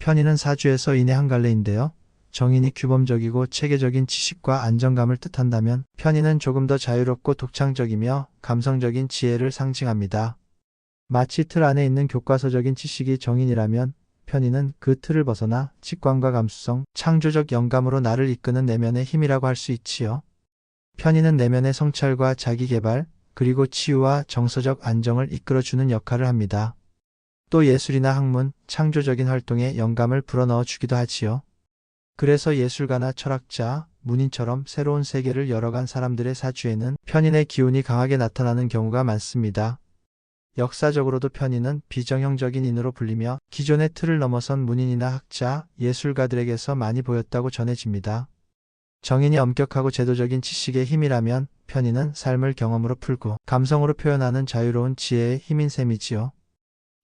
편의는 사주에서 인의 한 갈래인데요. 정인이 규범적이고 체계적인 지식과 안정감을 뜻한다면 편의는 조금 더 자유롭고 독창적이며 감성적인 지혜를 상징합니다. 마치 틀 안에 있는 교과서적인 지식이 정인이라면 편의는 그 틀을 벗어나 직관과 감수성, 창조적 영감으로 나를 이끄는 내면의 힘이라고 할 수 있지요. 편의는 내면의 성찰과 자기개발, 그리고 치유와 정서적 안정을 이끌어주는 역할을 합니다. 또 예술이나 학문, 창조적인 활동에 영감을 불어넣어 주기도 하지요. 그래서 예술가나 철학자, 문인처럼 새로운 세계를 열어간 사람들의 사주에는 편인의 기운이 강하게 나타나는 경우가 많습니다. 역사적으로도 편인은 비정형적인 인으로 불리며 기존의 틀을 넘어선 문인이나 학자, 예술가들에게서 많이 보였다고 전해집니다. 정인이 엄격하고 제도적인 지식의 힘이라면 편인은 삶을 경험으로 풀고 감성으로 표현하는 자유로운 지혜의 힘인 셈이지요.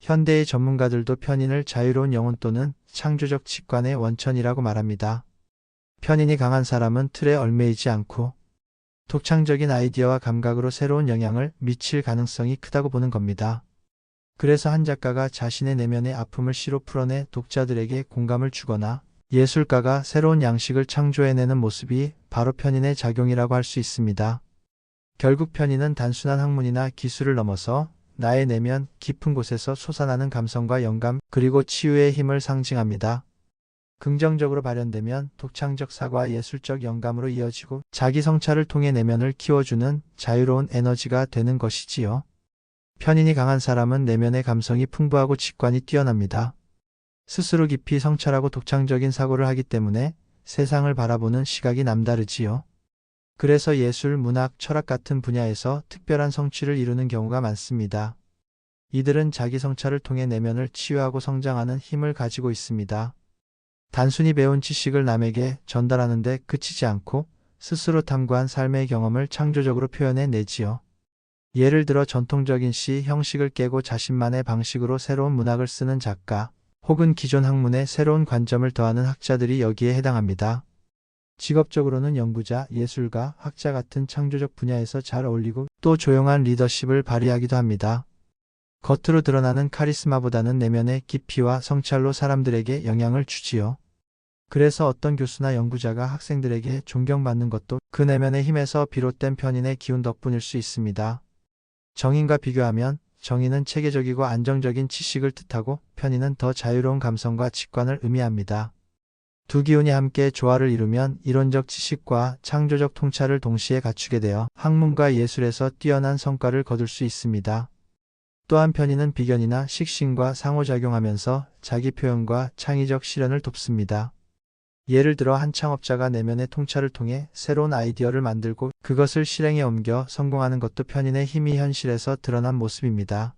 현대의 전문가들도 편인을 자유로운 영혼 또는 창조적 직관의 원천이라고 말합니다. 편인이 강한 사람은 틀에 얽매이지 않고 독창적인 아이디어와 감각으로 새로운 영향을 미칠 가능성이 크다고 보는 겁니다. 그래서 한 작가가 자신의 내면의 아픔을 시로 풀어내 독자들에게 공감을 주거나 예술가가 새로운 양식을 창조해내는 모습이 바로 편인의 작용이라고 할 수 있습니다. 결국 편인은 단순한 학문이나 기술을 넘어서 나의 내면 깊은 곳에서 솟아나는 감성과 영감 그리고 치유의 힘을 상징합니다. 긍정적으로 발현되면 독창적 사과 예술적 영감으로 이어지고 자기 성찰을 통해 내면을 키워주는 자유로운 에너지가 되는 것이지요. 편인이 강한 사람은 내면의 감성이 풍부하고 직관이 뛰어납니다. 스스로 깊이 성찰하고 독창적인 사고를 하기 때문에 세상을 바라보는 시각이 남다르지요. 그래서 예술, 문학, 철학 같은 분야에서 특별한 성취를 이루는 경우가 많습니다. 이들은 자기 성찰을 통해 내면을 치유하고 성장하는 힘을 가지고 있습니다. 단순히 배운 지식을 남에게 전달하는 데 그치지 않고 스스로 탐구한 삶의 경험을 창조적으로 표현해 내지요. 예를 들어 전통적인 시 형식을 깨고 자신만의 방식으로 새로운 문학을 쓰는 작가, 혹은 기존 학문에 새로운 관점을 더하는 학자들이 여기에 해당합니다. 직업적으로는 연구자, 예술가, 학자 같은 창조적 분야에서 잘 어울리고 또 조용한 리더십을 발휘하기도 합니다. 겉으로 드러나는 카리스마보다는 내면의 깊이와 성찰로 사람들에게 영향을 주지요. 그래서 어떤 교수나 연구자가 학생들에게 존경받는 것도 그 내면의 힘에서 비롯된 편인의 기운 덕분일 수 있습니다. 정인과 비교하면 정인은 체계적이고 안정적인 지식을 뜻하고 편인은 더 자유로운 감성과 직관을 의미합니다. 두 기운이 함께 조화를 이루면 이론적 지식과 창조적 통찰을 동시에 갖추게 되어 학문과 예술에서 뛰어난 성과를 거둘 수 있습니다. 또한 편인은 비견이나 식신과 상호작용하면서 자기 표현과 창의적 실현을 돕습니다. 예를 들어 한 창업자가 내면의 통찰을 통해 새로운 아이디어를 만들고 그것을 실행에 옮겨 성공하는 것도 편인의 힘이 현실에서 드러난 모습입니다.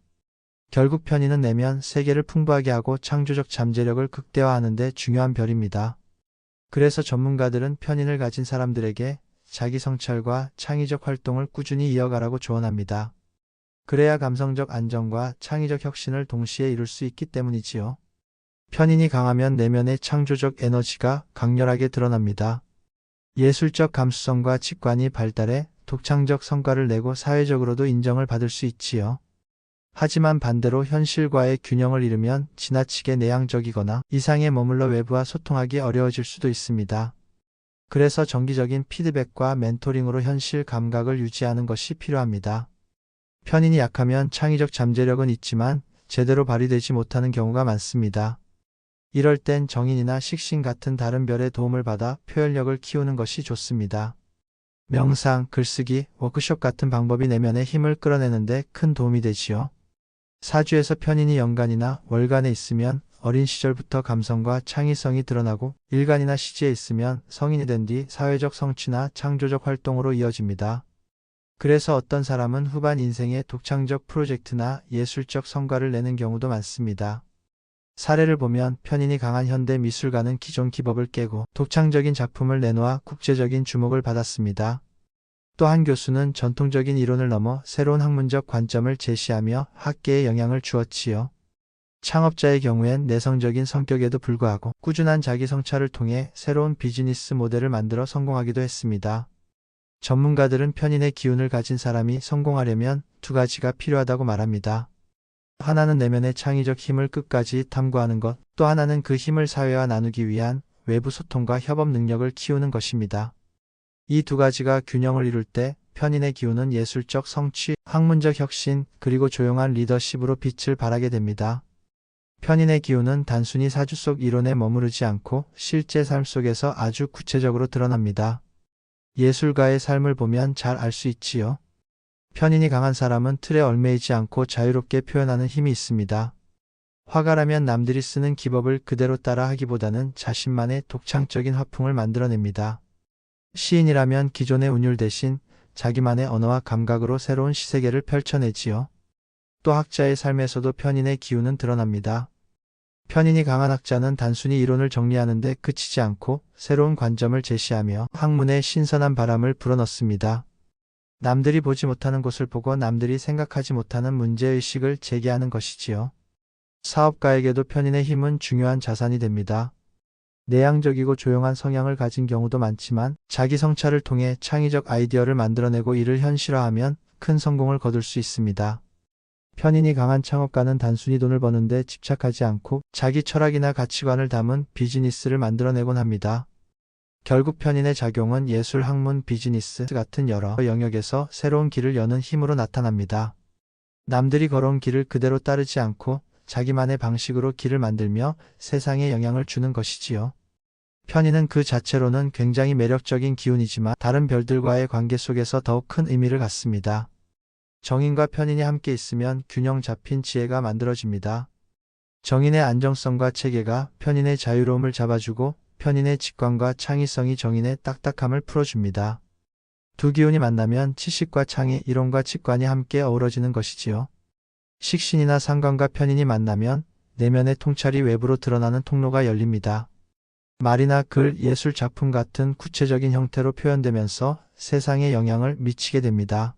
결국 편인은 내면 세계를 풍부하게 하고 창조적 잠재력을 극대화하는 데 중요한 별입니다. 그래서 전문가들은 편인을 가진 사람들에게 자기 성찰과 창의적 활동을 꾸준히 이어가라고 조언합니다. 그래야 감성적 안정과 창의적 혁신을 동시에 이룰 수 있기 때문이지요. 편인이 강하면 내면의 창조적 에너지가 강렬하게 드러납니다. 예술적 감수성과 직관이 발달해 독창적 성과를 내고 사회적으로도 인정을 받을 수 있지요. 하지만 반대로 현실과의 균형을 잃으면 지나치게 내향적이거나 이상에 머물러 외부와 소통하기 어려워질 수도 있습니다. 그래서 정기적인 피드백과 멘토링으로 현실 감각을 유지하는 것이 필요합니다. 편인이 약하면 창의적 잠재력은 있지만 제대로 발휘되지 못하는 경우가 많습니다. 이럴 땐 정인이나 식신 같은 다른 별의 도움을 받아 표현력을 키우는 것이 좋습니다. 명상, 글쓰기, 워크숍 같은 방법이 내면의 힘을 끌어내는데 큰 도움이 되지요. 사주에서 편인이 연간이나 월간에 있으면 어린 시절부터 감성과 창의성이 드러나고 일간이나 시지에 있으면 성인이 된 뒤 사회적 성취나 창조적 활동으로 이어집니다. 그래서 어떤 사람은 후반 인생에 독창적 프로젝트나 예술적 성과를 내는 경우도 많습니다. 사례를 보면 편인이 강한 현대 미술가는 기존 기법을 깨고 독창적인 작품을 내놓아 국제적인 주목을 받았습니다. 또 한 교수는 전통적인 이론을 넘어 새로운 학문적 관점을 제시하며 학계에 영향을 주었지요. 창업자의 경우엔 내성적인 성격에도 불구하고 꾸준한 자기 성찰을 통해 새로운 비즈니스 모델을 만들어 성공하기도 했습니다. 전문가들은 편인의 기운을 가진 사람이 성공하려면 두 가지가 필요하다고 말합니다. 하나는 내면의 창의적 힘을 끝까지 탐구하는 것, 또 하나는 그 힘을 사회와 나누기 위한 외부 소통과 협업 능력을 키우는 것입니다. 이 두 가지가 균형을 이룰 때 편인의 기운은 예술적 성취, 학문적 혁신, 그리고 조용한 리더십으로 빛을 발하게 됩니다. 편인의 기운은 단순히 사주 속 이론에 머무르지 않고 실제 삶 속에서 아주 구체적으로 드러납니다. 예술가의 삶을 보면 잘 알 수 있지요. 편인이 강한 사람은 틀에 얽매이지 않고 자유롭게 표현하는 힘이 있습니다. 화가라면 남들이 쓰는 기법을 그대로 따라 하기보다는 자신만의 독창적인 화풍을 만들어냅니다. 시인이라면 기존의 운율 대신 자기만의 언어와 감각으로 새로운 시세계를 펼쳐내지요. 또 학자의 삶에서도 편인의 기운은 드러납니다. 편인이 강한 학자는 단순히 이론을 정리하는 데 그치지 않고 새로운 관점을 제시하며 학문에 신선한 바람을 불어넣습니다. 남들이 보지 못하는 곳을 보고 남들이 생각하지 못하는 문제의식을 제기하는 것이지요. 사업가에게도 편인의 힘은 중요한 자산이 됩니다. 내향적이고 조용한 성향을 가진 경우도 많지만 자기 성찰을 통해 창의적 아이디어를 만들어내고 이를 현실화하면 큰 성공을 거둘 수 있습니다. 편인이 강한 창업가는 단순히 돈을 버는데 집착하지 않고 자기 철학이나 가치관을 담은 비즈니스를 만들어내곤 합니다. 결국 편인의 작용은 예술, 학문, 비즈니스 같은 여러 영역에서 새로운 길을 여는 힘으로 나타납니다. 남들이 걸어온 길을 그대로 따르지 않고 자기만의 방식으로 길을 만들며 세상에 영향을 주는 것이지요. 편인은 그 자체로는 굉장히 매력적인 기운이지만 다른 별들과의 관계 속에서 더욱 큰 의미를 갖습니다. 정인과 편인이 함께 있으면 균형 잡힌 지혜가 만들어집니다. 정인의 안정성과 체계가 편인의 자유로움을 잡아주고 편인의 직관과 창의성이 정인의 딱딱함을 풀어줍니다. 두 기운이 만나면 치식과 창의, 이론과 직관이 함께 어우러지는 것이지요. 식신이나 상관과 편인이 만나면 내면의 통찰이 외부로 드러나는 통로가 열립니다. 말이나 글, 예술 작품 같은 구체적인 형태로 표현되면서 세상에 영향을 미치게 됩니다.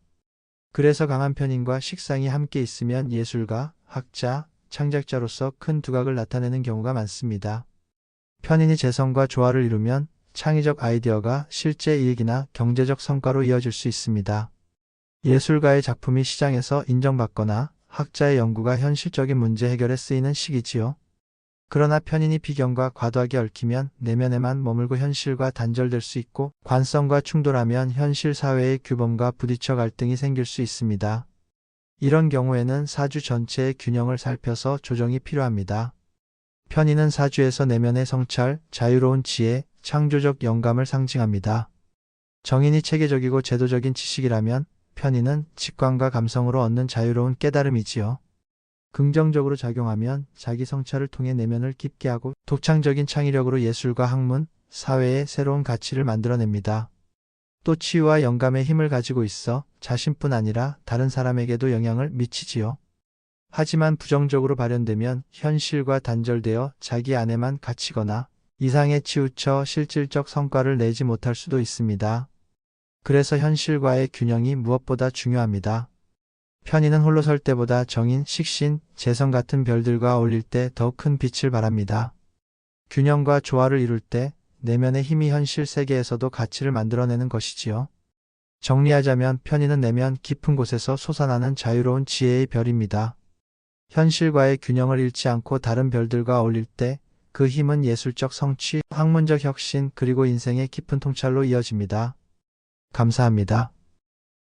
그래서 강한 편인과 식상이 함께 있으면 예술가, 학자, 창작자로서 큰 두각을 나타내는 경우가 많습니다. 편인이 재성과 조화를 이루면 창의적 아이디어가 실제 이익이나 경제적 성과로 이어질 수 있습니다. 예술가의 작품이 시장에서 인정받거나 학자의 연구가 현실적인 문제 해결에 쓰이는 시기지요. 그러나 편인이 비경과 과도하게 얽히면 내면에만 머물고 현실과 단절될 수 있고 관성과 충돌하면 현실 사회의 규범과 부딪혀 갈등이 생길 수 있습니다. 이런 경우에는 사주 전체의 균형을 살펴서 조정이 필요합니다. 편인은 사주에서 내면의 성찰, 자유로운 지혜, 창조적 영감을 상징합니다. 정인이 체계적이고 제도적인 지식이라면 편인은 직관과 감성으로 얻는 자유로운 깨달음이지요. 긍정적으로 작용하면 자기 성찰을 통해 내면을 깊게 하고 독창적인 창의력으로 예술과 학문, 사회에 새로운 가치를 만들어냅니다. 또 치유와 영감의 힘을 가지고 있어 자신뿐 아니라 다른 사람에게도 영향을 미치지요. 하지만 부정적으로 발현되면 현실과 단절되어 자기 안에만 갇히거나 이상에 치우쳐 실질적 성과를 내지 못할 수도 있습니다. 그래서 현실과의 균형이 무엇보다 중요합니다. 편인은 홀로 설 때보다 정인, 식신, 재성 같은 별들과 어울릴 때 더 큰 빛을 발합니다. 균형과 조화를 이룰 때 내면의 힘이 현실 세계에서도 가치를 만들어내는 것이지요. 정리하자면 편인은 내면 깊은 곳에서 솟아나는 자유로운 지혜의 별입니다. 현실과의 균형을 잃지 않고 다른 별들과 어울릴 때 그 힘은 예술적 성취, 학문적 혁신, 그리고 인생의 깊은 통찰로 이어집니다. 감사합니다.